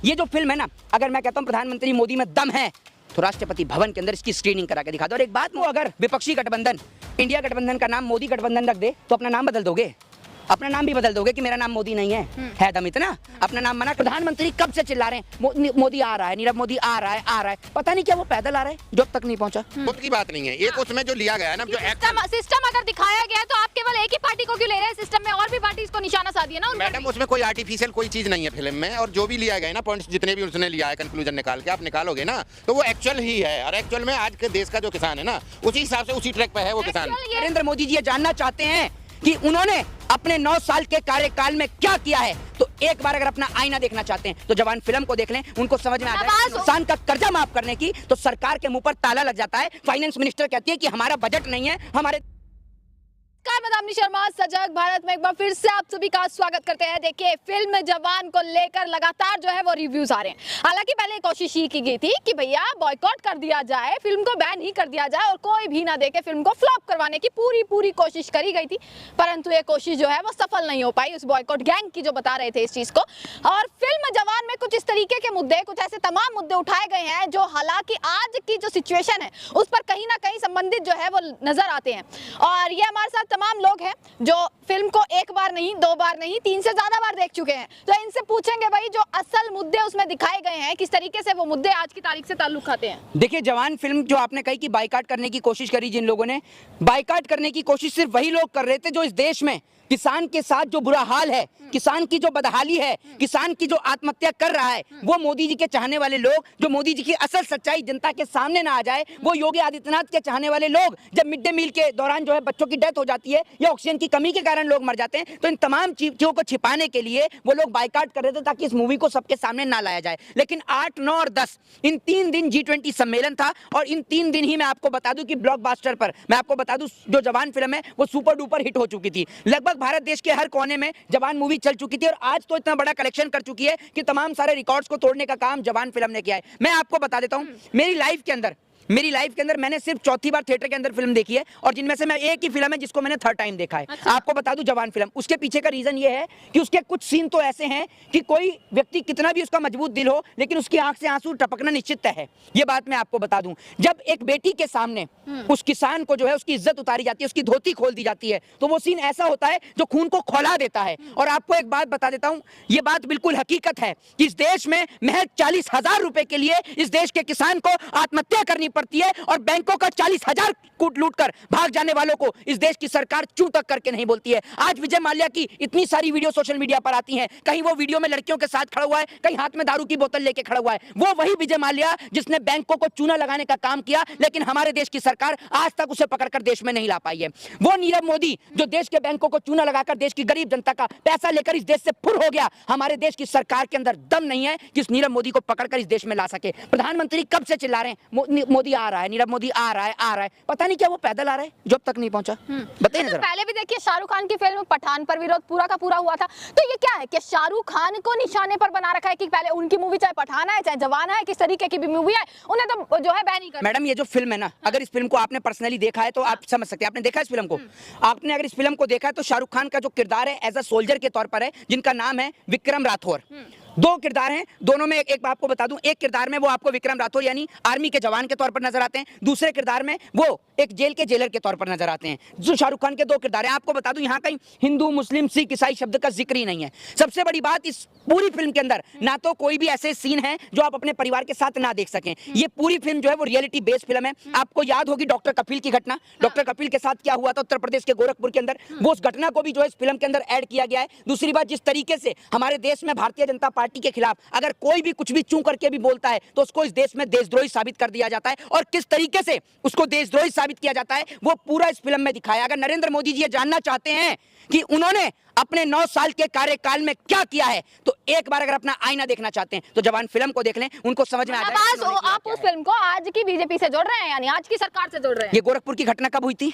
ये जो फिल्म है ना, अगर मैं कहता हूँ प्रधानमंत्री मोदी में दम है तो राष्ट्रपति भवन के अंदर इसकी स्क्रीनिंग करा के दिखा दो। और एक बात, वो अगर विपक्षी गठबंधन इंडिया गठबंधन का नाम मोदी गठबंधन रख दे तो अपना नाम बदल दोगे, अपना नाम भी बदल दोगे कि मेरा नाम मोदी नहीं है दम इतना, अपना नाम मना। प्रधानमंत्री कब से चिल्ला रहे हैं मोदी आ रहा है, नीरव मोदी आ रहा है, पता नहीं क्या वो पैदल आ रहा है जो अब तक नहीं पहुंचा। खुद की बात नहीं है, एक उसमें जो लिया गया है ना, जो सिस्टम अगर दिखाया गया है तो आप केवल एक ही पार्टी को क्यों ले रहे हैं? सिस्टम में और भी पार्टी इसको निशाना साधी है ना। मैडम उसमें कोई आर्टिफिशियल कोई चीज नहीं है फिल्म में, और जो भी लिया गया है ना पॉइंट्स जितने भी उसने लिया है कंक्लूजन निकाल के आप निकालोगे ना तो वो एक्चुअल ही है। और एक्चुअल में आज के देश का जो किसान है ना उसी हिसाब से उसी ट्रैक पे है वो किसान। नरेंद्र मोदी जी ये जानना चाहते हैं कि उन्होंने अपने 9 साल के कार्यकाल में क्या किया है, तो एक बार अगर अपना आईना देखना चाहते हैं तो जवान फिल्म को देख लें, उनको समझ में आ जाए किसान का कर्जा माफ करने की तो सरकार के मुंह पर ताला लग जाता है। फाइनेंस मिनिस्टर कहती है कि हमारा बजट नहीं है, हमारे मदामनी शर्मा सजग भारत में एक बार फिर से आप सभी का स्वागत करते हैं। देखिए फिल्म जवान को लेकर लगातार जो है वो रिव्यूज आ रहे हैं। हालांकि पहले कोशिश ये की गई थी कि भैया बॉयकॉट कर दिया जाए, फिल्म को बैन ही कर दिया जाए और कोई भी ना देखे, फिल्म को फ्लॉप करवाने की पूरी कोशिश करी गई थी, परंतु ये कोशिश जो है वो सफल नहीं हो पाई उस बॉयकॉट गैंग की जो बता रहे थे इस चीज को। और फिल्म जवान में कुछ इस तरीके के मुद्दे, कुछ ऐसे तमाम मुद्दे उठाए गए हैं जो हालांकि आज की जो सिचुएशन है उस पर कहीं ना कहीं संबंधित जो है वो नजर आते हैं। और ये हमारे साथ तमाम लोग हैं जो फिल्म को एक बार नहीं, 2 बार नहीं, 3 से ज्यादा बार देख चुके हैं, तो इनसे पूछेंगे भाई जो असल मुद्दे उसमें दिखाए गए हैं किस तरीके से वो मुद्दे आज की तारीख से ताल्लुक खाते हैं। देखिए जवान फिल्म जो आपने कही कि बाइकाट करने की कोशिश करी, जिन लोगों ने बाइकाट करने की कोशिश सिर्फ वही लोग कर रहे थे जो इस देश में किसान के साथ जो बुरा हाल है, किसान की जो बदहाली है, किसान की जो आत्महत्या कर रहा है, वो मोदी जी के चाहने वाले लोग, जो मोदी जी की असल सच्चाई जनता के सामने ना आ जाए, वो योगी आदित्यनाथ के चाहने वाले लोग, जब मिड डे मील के दौरान जो है बच्चों की डेथ हो जाती है या ऑक्सीजन की कमी के कारण लोग मर जाते हैं, तो इन तमाम चीजों को छिपाने के लिए वो लोग बाइकाट कर रहे थे ताकि इस मूवी को सबके सामने ना लाया जाए। लेकिन 8, 9 और 10 इन 3 दिन G20 सम्मेलन था और इन 3 दिन ही मैं आपको बता दूं कि ब्लॉकबस्टर पर मैं आपको बता दूं जो जवान फिल्म है वो सुपर डुपर हिट हो चुकी थी। लगभग भारत देश के हर कोने में जवान मूवी चल चुकी थी और आज तो इतना बड़ा कलेक्शन कर चुकी है कि तमाम सारे रिकॉर्ड्स को तोड़ने का काम जवान फिल्म ने किया है। मैं आपको बता देता हूं मेरी लाइफ के अंदर मैंने सिर्फ 4थी बार थिएटर के अंदर फिल्म देखी है और जिनमें से मैं एक ही फिल्म है जिसको मैंने 3rd टाइम देखा है। अच्छा। आपको बता दूं जवान फिल्म, उसके पीछे का रीजन ये है कि उसके कुछ सीन तो ऐसे हैं कि कोई व्यक्ति कितना भी उसका मजबूत दिल हो लेकिन उसकी आंख से आंसू टपकना निश्चित है। ये बात मैं आपको बता दूं, जब एक बेटी के सामने उस किसान को जो है उसकी इज्जत उतारी जाती है, उसकी धोती खोल दी जाती है, तो वो सीन ऐसा होता है जो खून को खौला देता है। और आपको एक बात बता देता हूं, ये बात बिल्कुल हकीकत है कि इस देश में महज 40,000 रुपए के लिए इस देश के किसान को आत्महत्या करनी पड़ती है और बैंकों का 40,000 कूट लूट कर भाग जाने वालों को इस देश की सरकार चू तक करके नहीं बोलती है। आज विजय माल्या की इतनी सारी वीडियो सोशल मीडिया पर आती हैं, कहीं वो वीडियो में लड़कियों के साथ खड़ा हुआ है, कहीं हाथ में दारू की बोतल लेके खड़ा हुआ है। वो वही विजय माल्या जिसने बैंकों को चूना लगाने का काम किया, लेकिन हमारे देश की सरकार आज तक उसे पकड़कर देश में नहीं ला पाई है। वो नीरव मोदी जो देश के बैंकों को चूना लगाकर देश की गरीब जनता का पैसा लेकर इस देश से फुर हो गया, हमारे देश की सरकार के अंदर दम नहीं है कि इस नीरव मोदी को पकड़कर इस देश में ला सके। प्रधानमंत्री कब से चिल्ला रहे हैं मोदी आ रहा है, नीरव मोदी आ रहा है, पता नहीं क्या वो पैदल आ रहा है जो अब तक नहीं पहुंचा। बताइए तो पहले भी देखिए शाहरुख खान की फिल्म पठान पर विरोध पूरा का पूरा हुआ था, तो ये क्या है कि शाहरुख खान को निशाने पर बना रखा है कि पहले उनकी मूवी चाहे पठान है चाहे जवान है, किस तरीके की भी मूवी है उन्हें तो जो है बैन ही कर। मैडम ये जो फिल्म है ना, अगर इस फिल्म को आपने पर्सनली देखा है तो आप समझ सकते हैं। आपने देखा इस फिल्म को, आपने अगर इस फिल्म को देखा है तो शाहरुख खान का जो किरदार है एज अ सोल्जर के तौर पर है, जिनका नाम है विक्रम राठौर। 2 किरदार हैं, दोनों में एक आपको बता दूं, एक किरदार में वो आपको विक्रम राठौर यानी आर्मी के जवान के तौर पर नजर आते हैं, दूसरे किरदार में वो एक जेल के जेलर के तौर पर नजर आते हैं। जो शाहरुख खान के 2 किरदार हैं, आपको बता दूं यहाँ कहीं हिंदू मुस्लिम सिख ईसाई शब्द का जिक्र ही नहीं है। सबसे बड़ी बात, इस पूरी फिल्म के अंदर ना तो कोई भी ऐसे सीन है जो आप अपने परिवार के साथ ना देख सकें। ये पूरी फिल्म जो है वो रियलिटी बेस्ड फिल्म है। आपको याद होगी डॉक्टर कपिल की घटना, डॉक्टर कपिल के साथ क्या हुआ था उत्तर प्रदेश के गोरखपुर के अंदर, वो उस घटना को भी जो है इस फिल्म के अंदर ऐड किया गया है। दूसरी बात, जिस तरीके से हमारे देश में भारतीय जनता पार्टी के खिलाफ अगर कोई भी कुछ भी चूं करके भी बोलता है तो उसको इस देश में देशद्रोही साबित कर दिया जाता है, और किस तरीके से उसको देशद्रोही साबित किया जाता है वो पूरा इस फिल्म में दिखाया। अगर नरेंद्र मोदी जी ये जानना चाहते हैं कि उन्होंने अपने 9 साल के कार्यकाल में क्या किया है, तो एक बार अगर अपना आईना देखना चाहते हैं तो जवान फिल्म को देख लें, उनको समझ में आ जाए। आप उस फिल्म को आज की बीजेपी से जोड़ रहे हैं, यानी आज की सरकार से जोड़ रहे हैं। ये गोरखपुर की घटना कब हुई थी?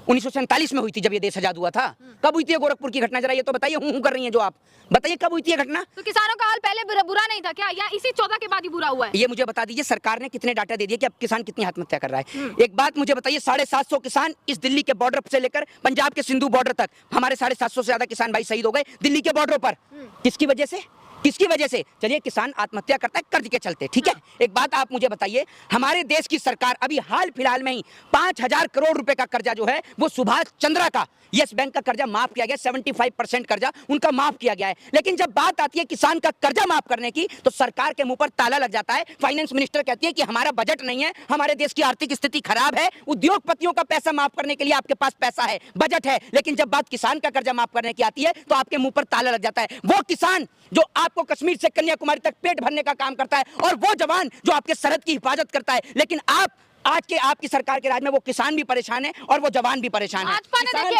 1947 में हुई थी, जब ये देश आजाद हुआ था। कब हुई थी गोरखपुर की घटना? जरा ये तो बताइए, हूं कर रही हैं जो आप, बताइए कब हुई थी ये घटना? तो किसानों का हाल पहले बुरा नहीं था क्या, या इसी 14 के बाद ही बुरा हुआ है? ये मुझे बता दीजिए, सरकार ने कितने डाटा दे दिए कि अब किसान कितनी आत्महत्या कर रहा है? एक बात मुझे बताइए, 750 किसान इस दिल्ली के बॉर्डर से लेकर पंजाब के सिंधु बॉर्डर तक, हमारे 750 से ज्यादा किसान भाई शहीद हो गए दिल्ली के बॉर्डर पर। किसकी वजह से? किसकी वजह से? चलिए, किसान आत्महत्या करता है कर्ज के चलते, ठीक है। एक बात आप मुझे बताइए, हमारे देश की सरकार अभी हाल फिलहाल में ही 5,000 करोड़ रुपए का कर्जा जो है वो सुभाष चंद्रा का यस बैंक का कर्जा माफ किया गया, 75% कर्जा उनका माफ किया गया है। लेकिन जब बात आती है किसान का कर्जा माफ करने की, तो सरकार के मुंह पर ताला लग जाता है। फाइनेंस मिनिस्टर कहती है कि हमारा बजट नहीं है, हमारे देश की आर्थिक स्थिति खराब है, उद्योगपतियों का पैसा माफ करने के लिए आपके पास पैसा है, बजट है, लेकिन जब बात किसान का कर्जा माफ करने की आती है तो आपके मुंह पर ताला लग जाता है। वो किसान जो आपको कश्मीर से कन्याकुमारी तक पेट भरने का काम करता है, और वो जवान जो आपके सरहद की हिफाजत करता है, लेकिन आज के आपकी सरकार के राज में वो किसान भी परेशान है और वो जवान भी परेशान है।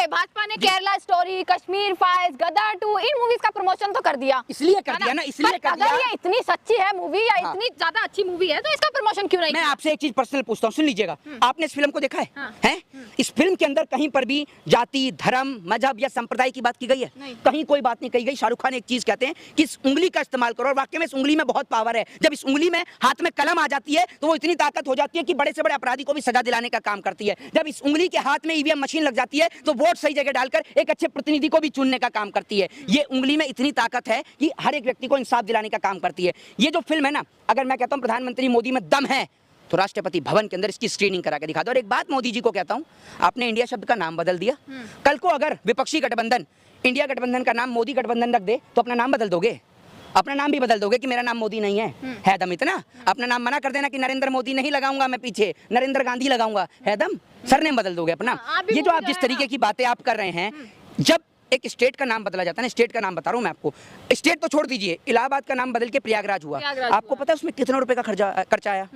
भाजपा ने केरला स्टोरी, कश्मीर फाइल्स, गदर 2 इन मूवीज का प्रमोशन तो कर दिया, इसलिए कर दिया ना, इसलिए कर दिया। अगर ये इतनी सच्ची है मूवी या इतनी ज्यादा अच्छी मूवी है तो इसका प्रमोशन क्यों नहीं? मैं आपसे एक चीज पर्सनल पूछता हूँ, सुन लीजिएगा। आपने इस फिल्म को देखा है? हैं? इस फिल्म के अंदर कहीं पर भी जाति, धर्म, मजहब या संप्रदाय की बात की गई है? कहीं कोई बात नहीं कही गई। शाहरुख खान एक चीज कहते हैं कि इस उंगली का इस्तेमाल करो, और वाकई में इस उंगली में बहुत पावर है। जब इस उंगली में हाथ में कलम आ जाती है तो वो इतनी ताकत हो जाती है कि बड़े से बड़े अपराधी को भी सजा दिलाने का काम करती है। जब इस उंगली के हाथ में ईवीएम मशीन लग जाती है तो वोट सही जगह डालकर एक अच्छे प्रतिनिधि को भी चुनने का काम करती है। ये उंगली में इतनी ताकत है कि हर एक व्यक्ति को इंसाफ दिलाने का काम करती है। ये जो फिल्म है ना, अगर मैं कहता हूं प्रधानमंत्री मोदी में दम है तो राष्ट्रपति भवन के अंदर इसकी स्क्रीनिंग करा के दिखा दो। और एक बात मोदी जी को कहता हूं, आपने इंडिया शब्द का नाम बदल दिया। कल को अगर विपक्षी गठबंधन इंडिया गठबंधन का नाम मोदी गठबंधन रख दे तो अपना नाम बदल दोगे? अपना नाम भी बदल दोगे कि मेरा नाम मोदी नहीं है दम इतना? अपना नाम मना कर देना कि नरेंद्र मोदी नहीं लगाऊंगा मैं, पीछे नरेंद्र गांधी लगाऊंगा, है दम? सरनेम बदल दोगे अपना। ये जो आप जिस तरीके की बातें आप कर रहे हैं, जब एक स्टेट का नाम बदला जाता है ना, स्टेट का नाम बता रहा हूं मैं आपको, स्टेट तो छोड़ दीजिए, इलाहाबाद का नाम बदल के प्रयागराज हुआ। आपको पता है उसमें कितना रुपए का खर्चा आया?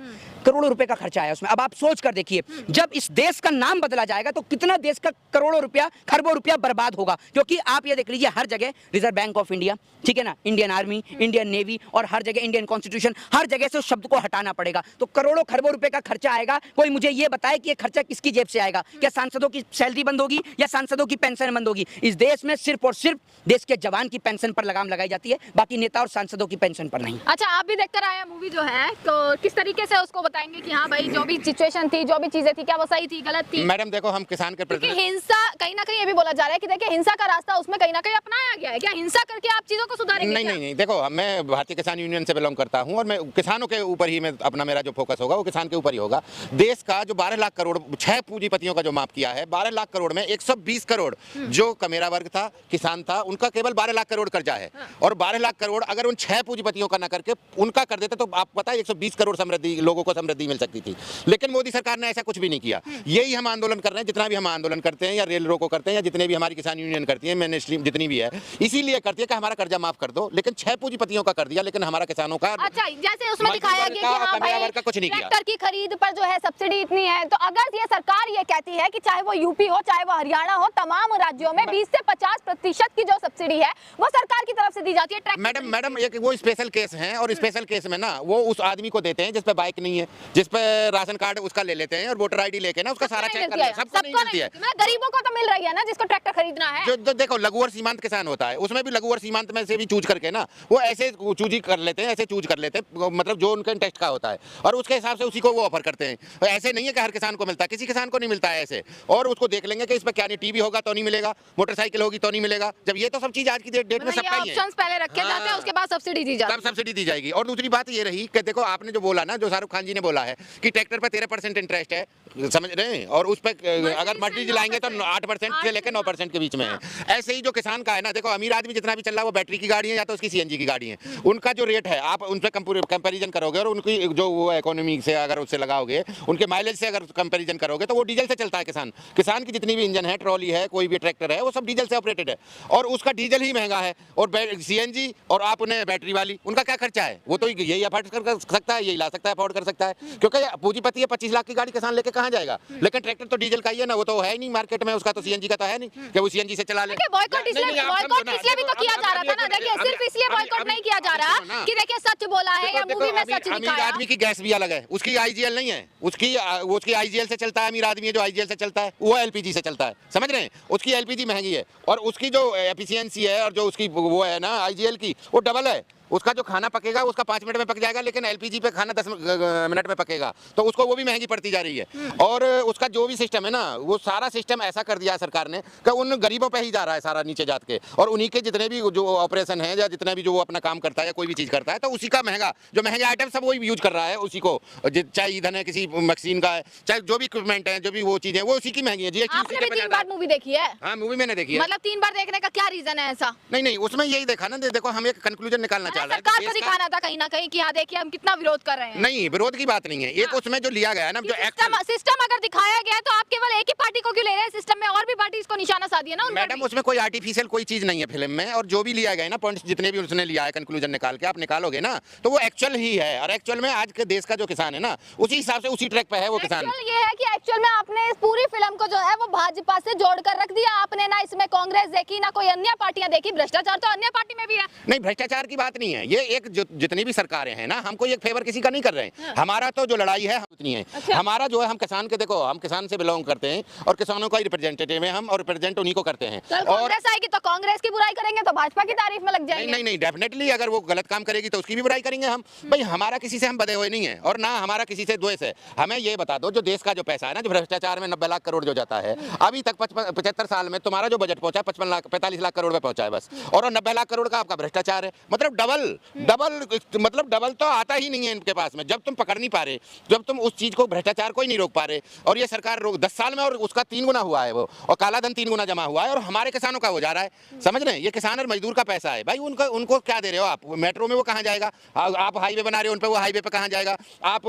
करोड़ों रुपए का खर्चा आया उसमें। अब आप सोच कर देखिए, जब इस देश का नाम बदला जाएगा तो कितना देश का करोड़ों रुपया, खरबों रुपया बर्बाद होगा। क्योंकि आप ये देख लीजिए, हर जगह रिजर्व बैंक ऑफ इंडिया, ठीक है ना, इंडियन आर्मी, इंडियन नेवी, और हर जगह इंडियन कॉन्स्टिट्यूशन, हर जगह से उस शब्द को हटाना पड़ेगा। तो करोड़ों खरबों रुपए का खर्चा आएगा। कोई मुझे ये बताए कि ये खर्चा किसकी जेब से आएगा? क्या सांसदों की सैलरी बंद होगी या सांसदों की पेंशन बंद होगी? इस देश में सिर्फ और सिर्फ देश के जवान की पेंशन पर लगाम लगाई जाती है, बाकी नेता और सांसदों की पेंशन पर नहीं। अच्छा, आप भी देखकर आए मूवी जो है, तो किस तरीके से उसको बताएंगे कि हाँ भाई जो भी सिचुएशन थी, जो भी चीजें थी, क्या वो सही थी, गलत थी? मैडम देखो, हम किसान के प्रति हिंसा कहीं ना कहीं ये भी बोला जा रहा है कि देखिए हिंसा का रास्ता उसमें कहीं ना कहीं अपनाया गया है। क्या हिंसा करके आप चीजों को सुधारेंगे? नहीं, देखो मैं भारतीय किसान यूनियन से बिलोंग करता हूं और मैं किसानों के ऊपर ही मैं अपना मेरा जो फोकस होगा वो किसान के ऊपर ही होगा। देश का जो 12 लाख करोड़ 6 पूंजीपतियों का जो माफ किया है, 12 लाख करोड़ में 120 करोड़ जो कमेरा वर्ग था, किसान था, उनका केवल 12 लाख करोड़ कर्जा है। और 12 लाख करोड़ अगर उन 6 पूंजीपतियों का ना करके उनका कर देते तो आप पता है 120 करोड़ समृद्धि लोगों को समृद्धि मिल सकती थी। लेकिन मोदी सरकार ने ऐसा कुछ भी नहीं किया। यही हम आंदोलन कर रहे हैं, जितना भी हम आंदोलन करते हैं या रेल रोको करते हैं या जितने भी हमारी किसान यूनियन करती है, मैंने जितनी भी है, इसीलिए करती है कि हमारा कर्जा माफ कर दो। लेकिन 6 पूंजीपतियों का कर दिया, लेकिन हमारा किसानों का अच्छा, जैसे उसमें दिखाया गया कि हाँ भाई का कुछ नहीं किया। ट्रैक्टर की खरीद पर जो है सब्सिडी इतनी है, तो अगर ये सरकार ये कहती है कि चाहे वो यूपी हो चाहे वो हरियाणा हो, तमाम राज्यों में 20 से 50% की जो सब्सिडी है वो सरकार की तरफ से दी जाती है। मैडम एक वो स्पेशल केस है, और स्पेशल केस में ना वो उस आदमी को देते हैं जिस पे बाइक नहीं है, जिस पे राशन कार्ड उसका ले लेते हैं और वोटर आईडी लेके ना उसका सारा चेक कर लेते हैं। सबको नहीं मिलती है। गरीबों को तो मिल रही है ना, जिसको ट्रैक्टर खरीदना है। जो देखो लघु और सीमांत किसान होता है, उसमें भी लघु और सीमांत में से भी चूज करके ना वो ऐसे चूज कर लेते हैं, ऐसे चूज कर लेते हैं, मतलब जो उनके इंटरेस्ट का होता है और उसके हिसाब से उसी को वो ऑफर करते हैं। ऐसे नहीं है कि हर किसान को मिलता है, किसी किसान को नहीं मिलता है ऐसे। और उसको देख लेंगे कि इस पर क्या नहीं, टीवी होगा तो नहीं मिलेगा, मोटरसाइकिल होगी तो नहीं मिलेगा। जब ये तो सब चीज आज की डेट में सबका ही है, ऑप्शंस पहले रखे जाते हैं, उसके बाद सब्सिडी दी जाती है। तब सब्सिडी दी जाएगी। और दूसरी बात ये रही कि देखो आपने जो बोला ना, जो शाहरुख खान जी ने बोला है कि ट्रैक्टर पर 13% इंटरेस्ट है, समझ रहे हैं, और उस पर अगर मर्सिडीज लाएंगे तो 8% से लेकर 9% के बीच में है। ऐसे ही जो किसान का है ना, देखो अमीर आदमी जितना भी चल रहा है वो बैटरी की गाड़ी है या तो उसकी सीएनजी की गाड़ी है, उनका जो रेट है आप उन पर कंपेरिजन करोगे और उनकी जो वो इकोनॉमी से अगर उससे लगाओगे, उनके माइलेज से अगर कंपेरिजन करोगे तो वो डीजल से चलता है। किसान की जितनी भी इंजन है, ट्रॉली है, कोई भी ट्रैक्टर है, वो सब डीजल से ऑपरेटेड है और उसका डीजल ही महंगा है। और सीएनजी और आप उन्हें बैटरी वाली, उनका क्या खर्चा है? वो तो यही अफोर्ड कर सकता है, यही ला सकता है, अफोर्ड कर सकता है, क्योंकि पूंजीपति है। 25 लाख की गाड़ी किसान लेके कहाँ जाएगा? लेकिन ट्रैक्टर तो डीजल का ही है ना, वो तो है ही नहीं मार्केट में, उसका तो सीएनजी का तो है नहीं कि वो सीएनजी से चला ले। बॉयकॉट इसलिए भी तो किया जा रहा था ना, देखिए सिर्फ इसलिए बॉयकॉट नहीं किया जा रहा कि देखिए सच बोला है या मूवी में सच दिखाया। आदमी की गैस भी अलग है, उसकी आईजीएल नहीं है, उसकी आईजीएल से चलता है। अमीर आदमी है जो आईजीएल से चलता है, वो एलपीजी से चलता है, समझ रहे हैं? उसकी एलपीजी महंगी है और उसकी जो एफिशिएंसी है और जो उसकी वो है ना आईजीएल की, वो डबल है। उसका जो खाना पकेगा उसका 5 मिनट में पक जाएगा, लेकिन एलपीजी पे खाना 10 मिनट में पकेगा, तो उसको वो भी महंगी पड़ती जा रही है। और उसका जो भी सिस्टम है ना, वो सारा सिस्टम ऐसा कर दिया है सरकार ने कि उन गरीबों पे ही जा रहा है सारा नीचे जात के, और उन्हीं के जितने भी जो ऑपरेशन है या जितना भी जो वो अपना काम करता है या कोई भी चीज़ करता है, तो उसी का महंगा जो महंगे आइटम सब वही यूज कर रहा है उसी को, चाहे ईंधन है किसी मशीन का है, चाहे जो भी इक्विपमेंट है, जो भी वो चीज़ें वो उसी की महंगी है। जीएसटी आपने भी 3 बार मूवी देखी है? हाँ, मूवी मैंने देखी है। मतलब 3 बार देखने का क्या रीजन है ऐसा? नहीं, उसमें यही देखा ना, देखो हम एक कंक्लूजन निकालना चाह रहे हैं। सरकार को दिखाना था कहीं ना कहीं कि हाँ देखिए हम कितना विरोध कर रहे हैं। नहीं, विरोध की बात नहीं है, एक उसमें जो लिया गया है ना, जो सिस्टम अगर दिखाया गया है तो आप केवल एक ही पार्टी को क्यों ले रहे हैं? सिस्टम में और भी पार्टी इसको निशाना साधी है ना। मैडम उसमें कोई आर्टिफिशियल कोई चीज नहीं है फिल्म में, और जो भी लिया गया है ना पॉइंट्स जितने भी उसने लिया है कंक्लूजन निकाल के आप निकालोगे ना, तो वो एक्चुअल ही है। और एक्चुअल में आज के देश का जो किसान है ना, उसी हिसाब से उसी ट्रैक पे है वो किसान। ये है कि एक्चुअल में आपने इस पूरी फिल्म को जो है वो भाजपा से जोड़कर रख दिया आपने, ना इसमें कांग्रेस देखी ना कोई अन्य पार्टियां देखी। भ्रष्टाचार तो अन्य पार्टी में भी है। नहीं, भ्रष्टाचार की बात नहीं है, ये एक जितनी भी सरकारें हैं ना, हमको एक फेवर किसी का नहीं कर रहे हैं। हमारा तो जो लड़ाई है उतनी है। हमारा जो है, हम किसान के, देखो हम किसान से बिलोंग करते हैं और किसानों का ही रिप्रेजेंटेटिव है हम, और रिप्रेजेंट उन्हीं को करते हैं। और कांग्रेस आएगी तो कांग्रेस की बुराई करेंगे तो भाजपा की तारीफ में लग जाएंगे। नहीं, डेफिनेटली अगर वो गलत काम करेगी तो उसकी भी बुराई करेंगे हम। भाई हमारा किसी से हम बधे हुए नहीं है, और ना हमारा किसी से द्वेष है। हमें ये बता दो, जो देश का जो पैसा है ना, जो भ्रष्टाचार में 90 लाख करोड़ जो जाता है, अभी तक 75 साल में तुम्हारा जो बजट पहुंचा 45 लाख करोड़ में पहुंचा है बस, और 90 लाख करोड़ का आपका भ्रष्टाचार है। मतलब डबल तो आता ही नहीं है इनके पास में। जब तुम पकड़ नहीं पा रहे, जब तुम उस चीज को, भ्रष्टाचार को ही नहीं रोक पा रहे, और ये सरकार 10 साल में और उसका 3 गुना हुआ है वो, और काला धन 3 गुना जमा हुआ है, और हमारे किसानों का हो जा रहा है। समझ रहे हैं, ये किसान और मजदूर का पैसा है भाई, उनको क्या दे रहे हो आप? मेट्रो में वो कहाँ जाएगा? आप हाईवे बना रहे हो उन पे, वो हाईवे पे कहाँ जाएगा? आप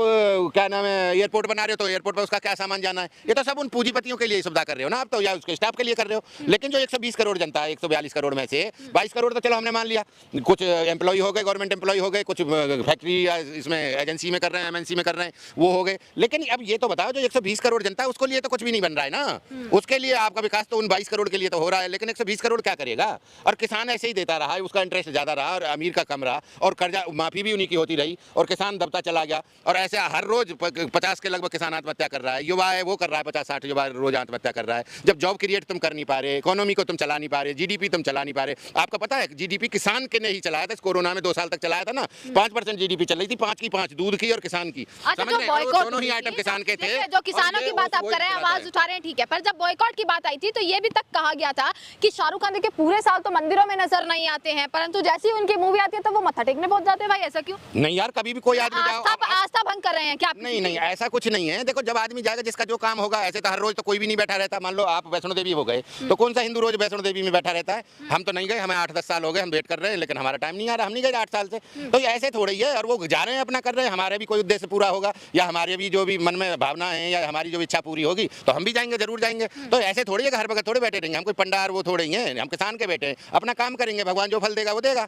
क्या नाम है, एयरपोर्ट बना रहे हो तो एयरपोर्ट पे उसका क्या सामान जाना है? ये तो सब उन पूंजीपतियों के लिए सुविधा कर रहे हो ना आप तो, या उसके स्टाफ के लिए कर रहे हो। लेकिन जो 120 करोड़ जनता है, 142 करोड़ में से 22 करोड़ तो चलो हमने मान लिया, कुछ एम्प्लॉय हो गए, गवर्नमेंट एम्प्लॉय हो गए, कुछ फैक्ट्री इसमें एजेंसी में कर रहे हैं, एमएनसी में कर रहे हैं, वो हो गए। लेकिन अब ये तो बताओ, जो 120 करोड़ जनता है उसको लिए तो कुछ भी नहीं बन रहा है ना। उसके लिए आपका विकास तो उन 22 करोड़ के लिए तो हो रहा है, लेकिन 120 करोड़ क्या करेगा? और किसान ऐसे ही देता रहा है, उसका इंटरेस्ट ज्यादा रहा और अमीर का कम रहा, और कर्जा माफी भी उन्हीं की होती रही, और किसान दबता चला गया। और ऐसे हर रोज 50 के लगभग किसान आत्महत्या कर रहा है, युवा है वो कर रहा है 50-60 युवा रोज आत्महत्या कर रहा है। जब जॉब क्रिएट तुम कर नहीं पा रहे, इकोनॉमी को तुम चला नहीं पा रहे, जीडीपी तुम चला नहीं पा रहे। आपको पता है जीडीपी किसान के ने ही चलाया था, कोरोना में 2 साल तक चलाया था ना, 5% जीडीपी चल रही थी, 5 की 5 दूध की और किसान की। समझ रहे हैं, दोनों ही आइटम किसान के थे। जो किसानों की बात आप कर रहे हैं, आवाज उठा रहे हैं, ठीक है, पर जब बॉयकॉट की बात आई थी तो ये भी तक कहा गया था कि शाहरुख खान के पूरे साल तो मंदिरों में नजर नहीं आते हैं, परंतु जैसे ही उनकी मूवी आती है तो वो मत्था टेकने पहुंच जाते हैं। भाई ऐसा क्यों? नहीं यार, कभी भी कोई आदमी आस्था भंग कर रहे हैं क्या? नहीं, ऐसा कुछ नहीं है। देखो, जब आदमी जाएगा जिसका जो काम होगा, ऐसे तो हर रोज तो कोई भी नहीं बैठा रहता। मान लो आप वैष्णो देवी हो गए, तो कौन सा हिंदू रोज वैष्णो देवी में बैठा रहता है? हम तो नहीं गए, हमें 8-10 साल हो गए, हम वेट कर रहे हैं, लेकिन हमारा टाइम नहीं आ रहा, हम नहीं गए 8 साल से। तो ऐसे थोड़ी है, और वो जा रहे हैं अपना कर रहे हैं, हमारे भी कोई उद्देश्य पूरा होगा, या हमारे भी जो भी मन में भावना है, या हमारी जो इच्छा पूरी होगी तो हम भी जाएंगे, जरूर जाएंगे। तो ऐसे थोड़ी है कि हर वक्त थोड़े बैठे रहेंगे, हम कोई पंडार वो थोड़े ही हैं, हम किसान के बैठे हैं, अपना काम करेंगे, भगवान जो फल देगा वो देगा।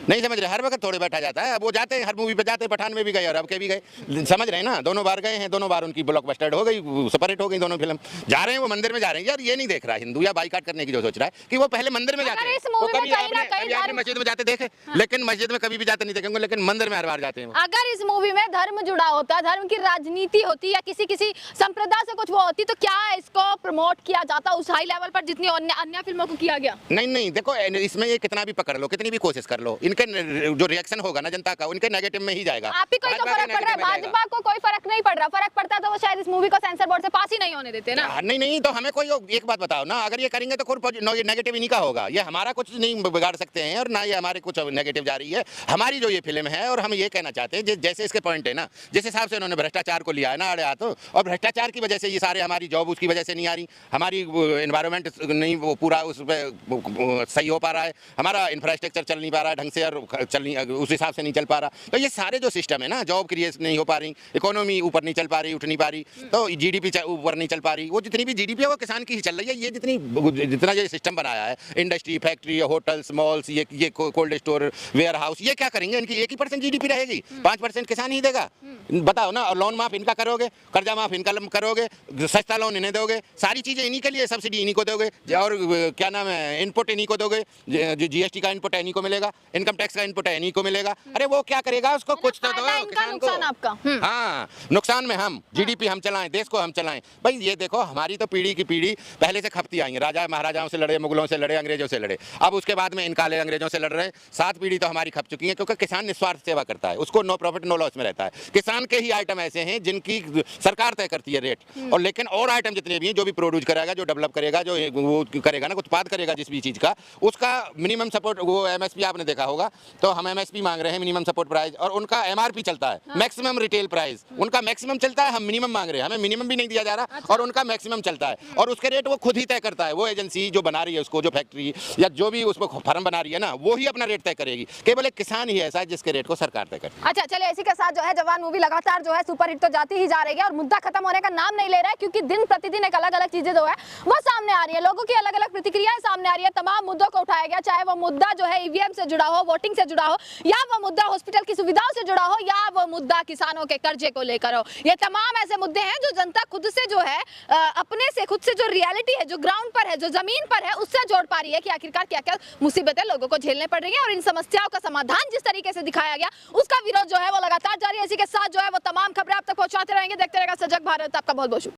नहीं समझ रहे, हर वक्त थोड़े बैठा जाता है। अब वो जाते हैं, हर मूवी पे जाते हैं, पठान में भी गए और अब के भी गए, समझ रहे हैं ना, दोनों बार गए हैं, दोनों बार उनकी ब्लॉकबस्टर हो गई, सुपरहिट हो गई दोनों फिल्म। जा रहे हैं वो मंदिर में जा रहे हैं। यार ये नहीं देख रहा हिंदू या बाइकाट करने की जो सोच रहा है कि वो पहले मंदिर में जाते हैं। वो कभी आपने मस्जिद में जाते देखे, लेकिन मस्जिद में कभी भी जाते नहीं देखेंगे, लेकिन मंदिर में हर बार जाते हैं। अगर इस मूवी में धर्म जुड़ा होता, धर्म की राजनीति होती, या किसी संप्रदाय से कुछ वो होती, तो क्या इसको प्रमोट किया जाता उस हाई लेवल पर जितनी अन्य फिल्मों को किया गया? नहीं, देखो इसमें ये कितना भी पकड़ लो, कितनी भी कोशिश कर लो, इनके जो रिएक्शन होगा ना जनता का, उनके नेगेटिव में ही जाएगा। आप ही कोई तो फर्क पड़ रहा है, भाजपा को कोई फर्क नहीं पड़ रहा। फर्क पड़ता तो वो शायद इस मूवी को सेंसर बोर्ड से पास ही नहीं होने देते ना। नहीं, तो हमें कोई एक बात बताओ ना, अगर ये करेंगे तो कोई नेगेटिव इन्हीं का होगा। ये हमारा कुछ नहीं बिगाड़ सकते हैं, और ना ये हमारे कुछ नेगेटिव जा रही है। हमारी जो ये फिल्म है, और हम ये कहना चाहते हैं, जैसे इसके पॉइंट है ना, जिस हिसाब से उन्होंने भ्रष्टाचार को लिया है ना अड़े हाथों, और भ्रष्टाचार की वजह से ये सारे, हमारी जॉब उसकी वजह से नहीं आ रही, हमारी एनवायरनमेंट नहीं वो पूरा उस पर सही हो पा रहा है, हमारा इंफ्रास्ट्रक्चर चल नहीं पा रहा है ढंग से, और चल नहीं उस हिसाब से नहीं चल पा रहा। तो ये सारे जो सिस्टम है ना, जॉब क्रिएट नहीं हो पा रही, इकोनॉमी ऊपर नहीं चल पा रही, उठ नहीं पा रही, तो जीडीपी ऊपर नहीं चल पा रही। वो जितनी भी जीडीपी है वो किसान की ही चल रही है। ये जितना ये सिस्टम बनाया है, इंडस्ट्री, फैक्ट्री, होटल्स, मॉल्स, ये कोल्ड स्टोर, वेयर हाउस, ये क्या करेंगे? इनकी 1% जीडीपी रहेगी, 5% किसान ही देगा। बताओ ना, और लोन माफ इनका करोगे, कर्जा माफ इनका करोगे, सस्ता लोन इन्हें दोगे, सारी चीजें इन्हीं के लिए, सब्सिडी इन्हीं को दोगे, और क्या नाम है, इनपुट इन्हीं को दोगे, जो जीएसटी का इनपुट है इन्हीं को मिलेगा, इनकम टैक्स का इनपुट है इन्हीं को मिलेगा। अरे वो क्या करेगा? उसको कुछ तो दो किसान को। हाँ, नुकसान में हम, जीडीपी हम चलाएं, देश को हम चलाएं। भाई ये देखो, हमारी तो पीढ़ी की पीढ़ी पहले से खपती आई है, राजा महाराजाओं से लड़े, मुगलों से लड़े, अंग्रेजों से लड़े, अब उसके बाद में इन काले अंग्रेजों से लड़ रहे हैं। 7 पीढ़ी तो हमारी हमारी खप चुकी हैं, क्योंकि किसान निस्वार्थ सेवा करता है, उसको नो प्रॉफिट नो लॉस में रहता है। किसान के ही आइटम ऐसे हैं जिनकी सरकार तय करती है रेट, और लेकिन और आइटम जितने भी हैं, जो भी प्रोड्यूस करेगा, जो डेवलप करेगा, जो वो करेगा ना, उत्पाद करेगा जिस भी चीज़ का, उसका मिनिमम सपोर्ट, वो एमएसपी आपने देखा होगा, तो हम एमएसपी मांग रहे हैं, मिनिमम सपोर्ट प्राइस, और उनका एमआरपी चलता है, मैक्सिमम रिटेल प्राइस, उनका मैक्सिमम चलता है, हम मिनिमम मांग रहे हैं, हमें मिनिमम भी नहीं दिया जा रहा, और उनका मैक्सिमम चलता है, और उसके रेट वो खुद ही तय करता है। वो एजेंसी जो बना रही है उसको, जो फैक्ट्री या जो भी उसको फर्म बना रही है ना, वो ही अपना रेट तय करेगी। केवल एक किसान ही ऐसा है जिसके रेट को सरकार तय करे। अच्छा, चलिए, इसी के साथ जो है जवान मूवी लगातार जो है सुपरहिट तो जाती ही जा रही है और मुद्दा खत्म होने का नाम नहीं ले रहा है, क्योंकि दिन प्रतिदिन एक अलग अलग चीजें जो है वो सामने आ रही है, लोगों की अलग अलग प्रतिक्रियाएं सामने आ रही है। तमाम मुद्दों को उठाया गया, चाहे वो मुद्दा जो है ईवीएम से जुड़ा हो, वोटिंग से जुड़ा हो, या वो मुद्दा हॉस्पिटल की सुविधाओं से जुड़ा हो, या वो मुद्दा किसानों के कर्जे को लेकर हो। ये तमाम ऐसे मुद्दे हैं जो जनता खुद से जो है अपने से खुद से जो रियलिटी है, जो ग्राउंड पर है, जो जमीन पर है, उससे जोड़ पा रही है कि आखिरकार क्या क्या मुसीबतें लोगों को झेलने पड़ रही है, और इन समस्याओं का समाधान जिस तरीके से दिखाया गया उसका विरोध जो है वो लगातार जारी है। इसी के साथ जो है वो तमाम खबरें आप तक पहुंचाते रहेंगे। देखते रहेगा सजग भारत। आपका बहुत बहुत शुक्रिया।